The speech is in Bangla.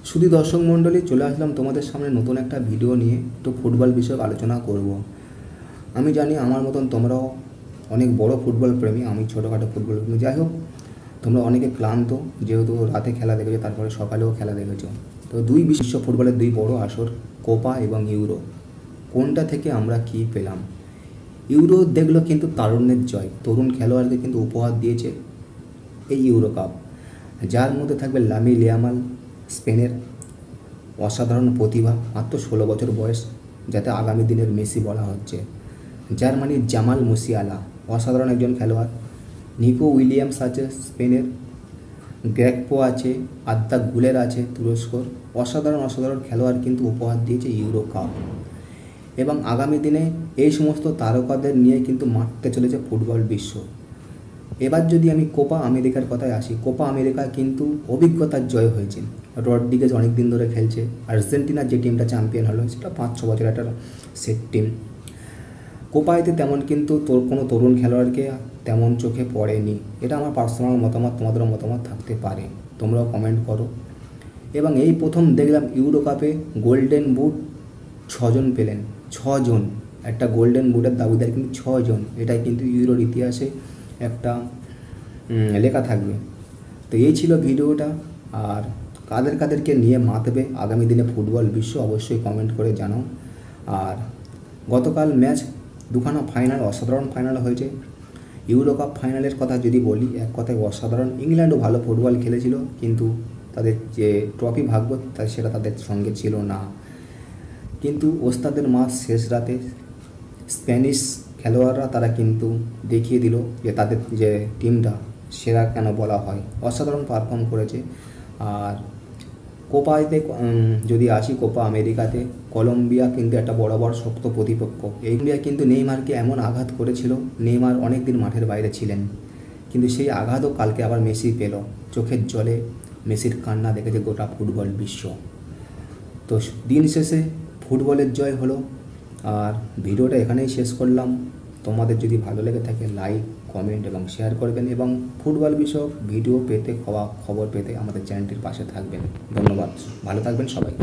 শুধু দর্শক মণ্ডলী, চলে আসলাম তোমাদের সামনে নতুন একটা ভিডিও নিয়ে। তো ফুটবল বিষয়ক আলোচনা করব। আমি জানি আমার মতন তোমরাও অনেক বড় ফুটবল প্রেমী, আমি ছোটোখাটো ফুটবল প্রেমী। যাই হোক, তোমরা অনেকে ক্লান্ত, যেহেতু রাতে খেলা দেখেছো, তারপরে সকালেও খেলা দেখেছো। তো বিশ্ব ফুটবলের দুই বড় আসর, কোপা এবং ইউরো, কোনটা থেকে আমরা কী পেলাম? ইউরো দেখলো কিন্তু তারুণ্যের জয়, তরুণ খেলোয়াড়দের কিন্তু উপহার দিয়েছে এই ইউরো কাপ, যার মধ্যে থাকবে লামিন ইয়ামাল, স্পেনের অসাধারণ প্রতিভা, মাত্র 16 বছর বয়স, যাতে আগামী দিনের মেসি বলা হচ্ছে। জার্মানির জামাল মুসিয়ালা, অসাধারণ একজন খেলোয়াড়। নিকো উইলিয়ামস আছে স্পেনের, গ্রেগপো আছে, আদ্দা গুলের আছে তুরস্কর। অসাধারণ খেলোয়াড় কিন্তু উপহার দিয়েছে ইউরো কাপ। এবং আগামী দিনে এই সমস্ত তারকাদের নিয়ে কিন্তু মাঠতে চলেছে ফুটবল বিশ্ব। এবার যদি আমি কোপা আমেরিকার কথায় আসি, কোপা আমেরিকা কিন্তু অভিজ্ঞতার জয় হয়েছে। রড্রিগেজ অনেক দিন ধরে খেলছে। আর্জেন্টিনার যে টিমটা চ্যাম্পিয়ন হলো, সেটা 5-6 বছর একটা সেট টিম। কোপাইতে তেমন কিন্তু কোনো তরুণ খেলোয়াড়কে তেমন চোখে পড়েনি। এটা আমার পার্সোনাল মতামত, তোমাদেরও মতামত থাকতে পারে, তোমরাও কমেন্ট করো। এবং এই প্রথম দেখলাম ইউরো কাপে গোল্ডেন বুট 6 জন পেলেন। 6 জন, একটা গোল্ডেন বুটের দাবিদার কিন্তু 6 জন। এটাই কিন্তু ইউরোর ইতিহাসে একটা লেখা থাকবে। তো এই ছিল ভিডিওটা। আর কাদেরকে নিয়ে মাতবে আগামী দিনে ফুটবল বিশ্ব, অবশ্যই কমেন্ট করে জানাও। আর গতকাল ম্যাচ দুখানা ফাইনাল, অসাধারণ ফাইনাল হয়েছে। ইউরো কাপ ফাইনালের কথা যদি বলি, এক কথায় অসাধারণ। ইংল্যান্ডও ভালো ফুটবল খেলেছিল, কিন্তু তাদের যে ট্রফি ভাগ্য সেটা তাদের সঙ্গে ছিল না। কিন্তু ওস্তাদের মাস শেষ রাতে স্প্যানিশ খেলোয়াড়রা তারা কিন্তু দেখিয়ে দিল যে তাদের যে টিমটা সেরা কেন বলা হয়। অসাধারণ পারফর্ম করেছে। আর কোপাতে যদি আসি, কোপা আমেরিকাতে কলম্বিয়া কিন্তু একটা বড় শক্ত প্রতিপক্ষ। এই ইন্ডিয়া কিন্তু নেইমারকে এমন আঘাত করেছিল, নেইমার অনেক দিন মাঠের বাইরে ছিলেন, কিন্তু সেই আঘাতও কালকে আবার মেসি পেল। চোখের জলে মেসির কান্না দেখেছে গোটা ফুটবল বিশ্ব। তো দিন শেষে ফুটবলের জয় হলো। আর ভিডিওটা এখানেই শেষ করলাম। তোমাদের যদি ভালো লেগে থাকে, লাইক, কমেন্ট এবং শেয়ার করবেন, এবং ফুটবল বিষয়ক ভিডিও পেতে, খবর পেতে আমাদের চ্যানেলটির পাশে থাকবেন। ধন্যবাদ, ভালো থাকবেন সবাই।